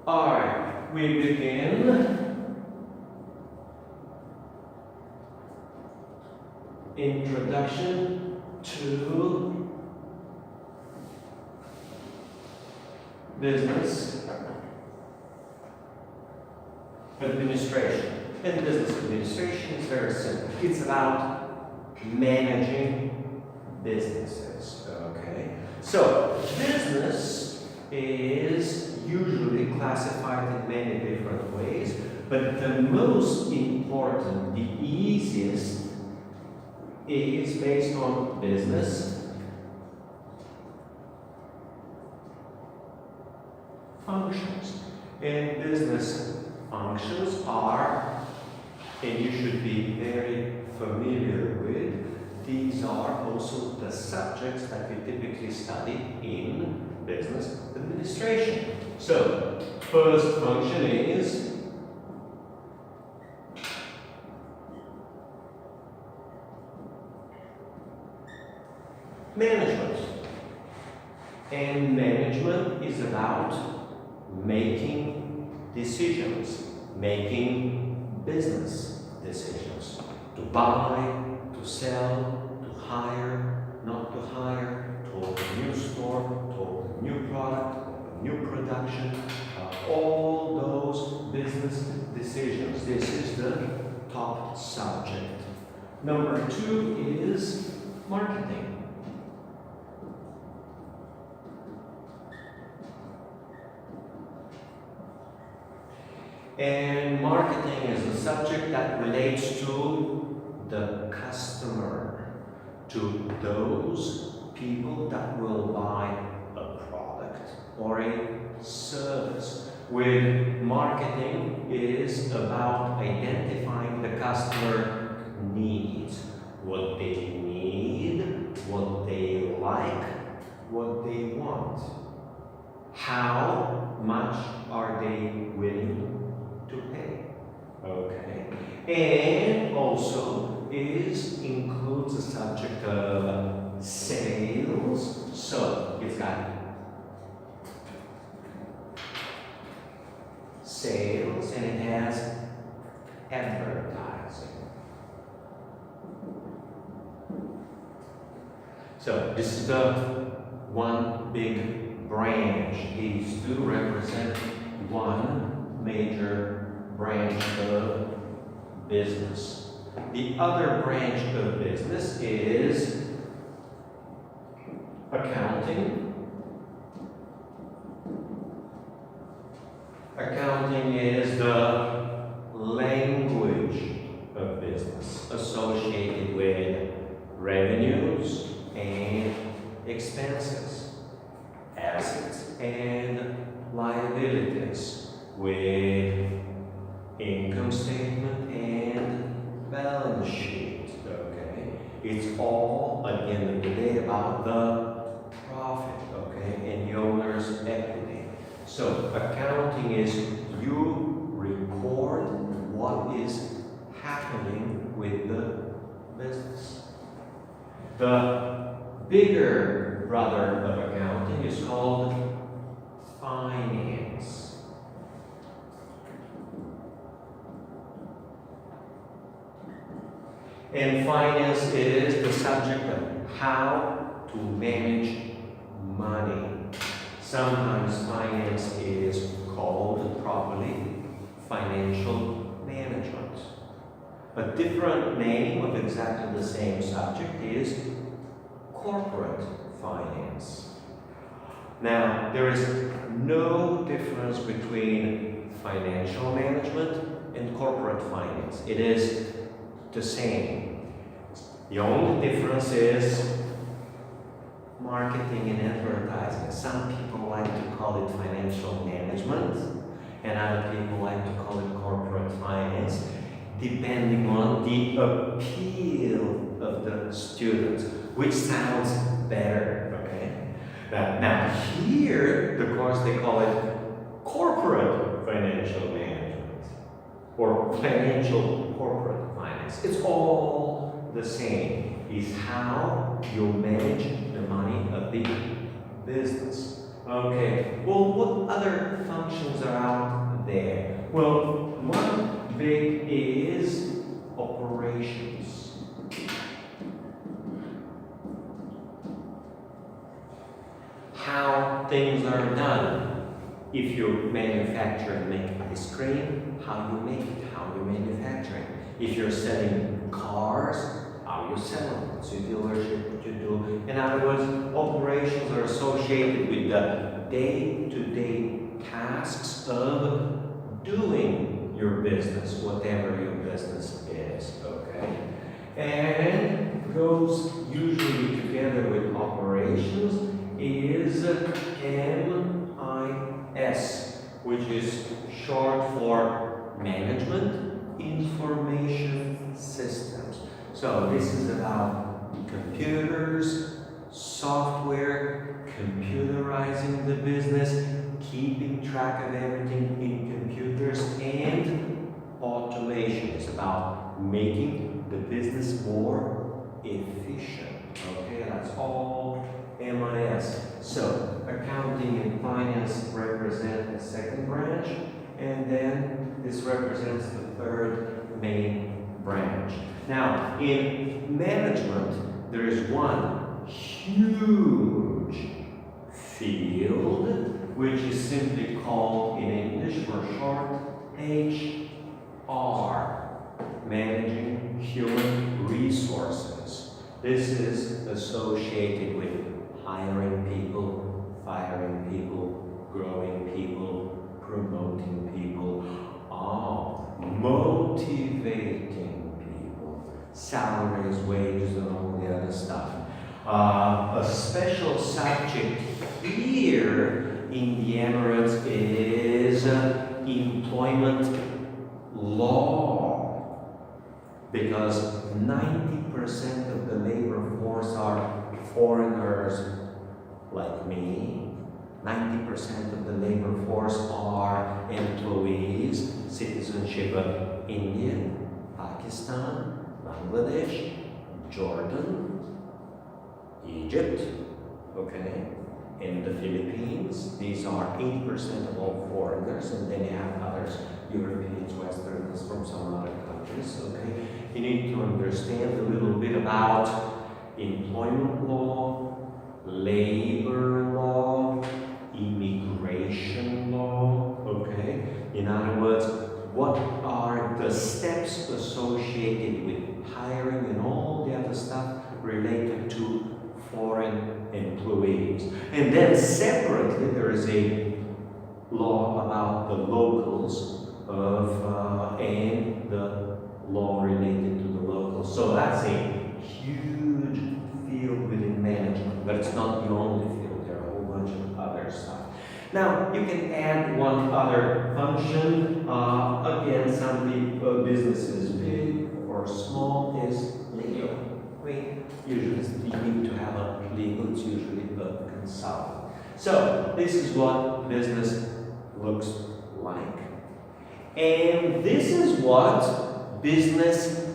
Alright, we begin. Introduction to business administration. And business administration is very simple. It's about managing businesses. Okay? So, business is usually classified in many different ways, but the most important, the easiest, is based on business functions. And business functions are, and you should be very familiar with, these are also the subjects that we typically study in business administration. So, first function is management. And management is about making decisions, making business decisions. To buy, to sell, to hire, not to hire, to open a new store, to open a new product, a new production, all those business decisions. This is the top subject. Number 2 is marketing. And marketing is a subject that relates to the customer, to those people that will buy a product or a service. With marketing, it is about identifying the customer needs, what they need, what they like, what they want. How much are they willing to pay? Okay. And also includes the subject of sales. So it's got sales and it has advertising. So this is the one big branch. These two represent one major branch of business. The other branch of business is accounting. Accounting is the language of business associated with revenues and expenses, assets and liabilities, with income statement and balance sheet. Okay, it's all at the end of the day about the profit. Okay, and the owner's equity. So accounting is you record what is happening with the business. The bigger brother of accounting is called finance. And finance is the subject of how to manage money. Sometimes finance is called properly financial management. A different name of exactly the same subject is corporate finance. Now, there is no difference between financial management and corporate finance. It is the same. The only difference is marketing and advertising. Some people like to call it financial management, and other people like to call it corporate finance, depending on the appeal of the students, which sounds better, okay? Now here, the course, they call it corporate financial management, or financial corporate finance. It's all the same. It's how you manage the money of the business. Okay, well, what other functions are out there? Well, one big is operations. How things are done. If you manufacture and make ice cream, how you make it, how you manufacture it. If you're selling cars, how you sell them, what's your dealership, what you do. In other words, operations are associated with the day-to-day tasks of doing your business, whatever your business is, okay? And goes usually together with operations is MIS, which is short for Management Information Systems. So this is about computers, software, computerizing the business, keeping track of everything in computers, and automation. It's about making the business more efficient. Okay, that's all MIS. So accounting and finance represent the second branch, and then this represents the third main branch. Now, in management, there is one huge field, which is simply called in English for short HR, Managing Human Resources. This is associated with hiring people, firing people, growing people, promoting people, motivating people, salaries, wages, and all the other stuff. A special subject here in the Emirates is employment law, because 90% of the labor force are foreigners like me. 90% of the labor force are employees, citizenship of India, Pakistan, Bangladesh, Jordan, Egypt, okay, and the Philippines. These are 80% of all foreigners, and then you have others, Europeans, Westerners from some other countries, okay. You need to understand a little bit about employment law, labor law, immigration law, okay? In other words, what are the steps associated with hiring and all the other stuff related to foreign employees? And then separately, there is a law about the locals and the law related to the locals. So that's a huge field within management, but it's not the only field. There are a whole bunch of other stuff. Now, you can add one other function. Again, some businesses, big or small, is legal. Usually you need to have a legal, it's usually a consultant. So, this is what business looks like. And this is what business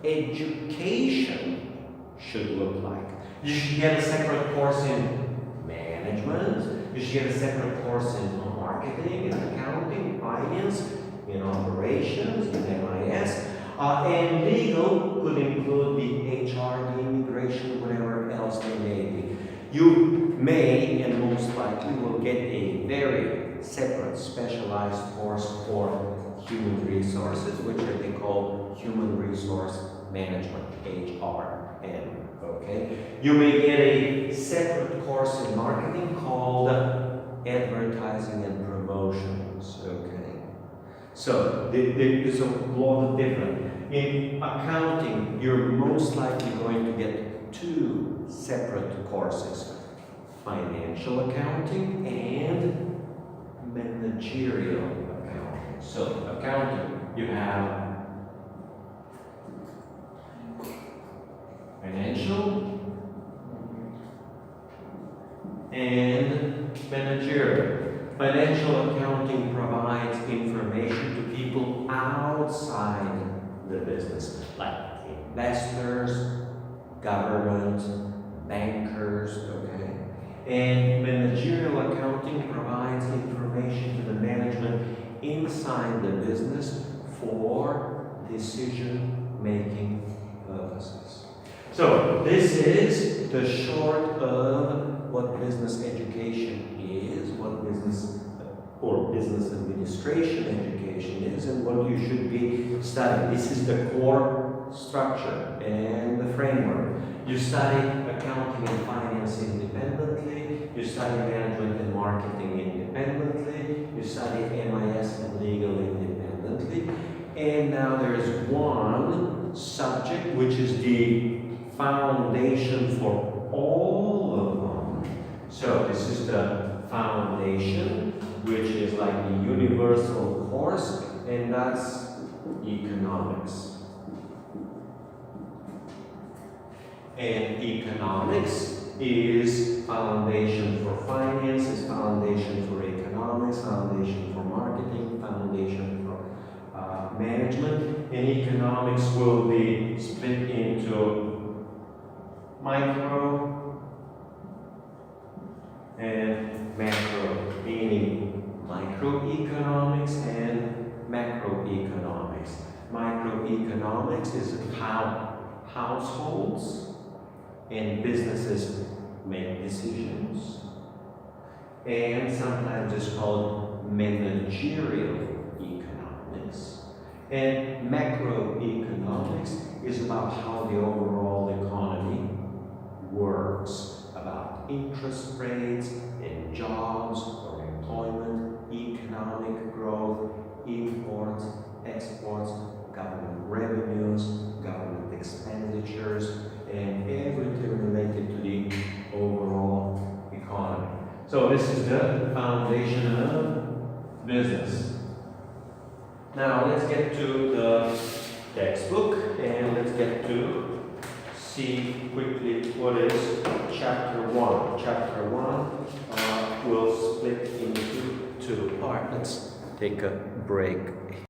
education should look like. You should get a separate course in management. You should get a separate course in marketing, in accounting, finance, in operations, in MIS. And legal could include the HR, the immigration, whatever else they may be. You may, and most likely, will get a very separate, specialized course for human resources, which they call human resource management, HRM, okay? You may get a separate course in marketing called advertising and promotions, okay? So there's a lot of different. In accounting, you're most likely going to get two separate courses: financial accounting and managerial accounting. So accounting, you have financial and managerial. Financial accounting provides information to people outside the business, like investors, government, bankers, okay? And managerial accounting provides information to the management inside the business for decision-making purposes. So this is the short of what business education is, what business or business administration education is, and what you should be studying. This is the core structure and the framework. You study accounting and finance independently, you study management and marketing independently, you study MIS and legal independently, and now there is one subject which is the foundation for all of them. So this is the foundation, which is like the universal course, and that's economics. And economics is foundation for finance, is foundation for economics, foundation for marketing, foundation for management. And economics will be split into micro and macro, meaning microeconomics and macroeconomics. Microeconomics is how households and businesses make decisions, and sometimes it's called managerial economics. And macroeconomics is about how the overall economy works, about interest rates and jobs or employment, economic growth, imports, exports, government revenues, government expenditures, and everything related to the overall economy. So this is the foundation of business. Now let's get to the textbook and let's get to see quickly what is chapter 1. Chapter 1 will split into two parts. Let's take a break.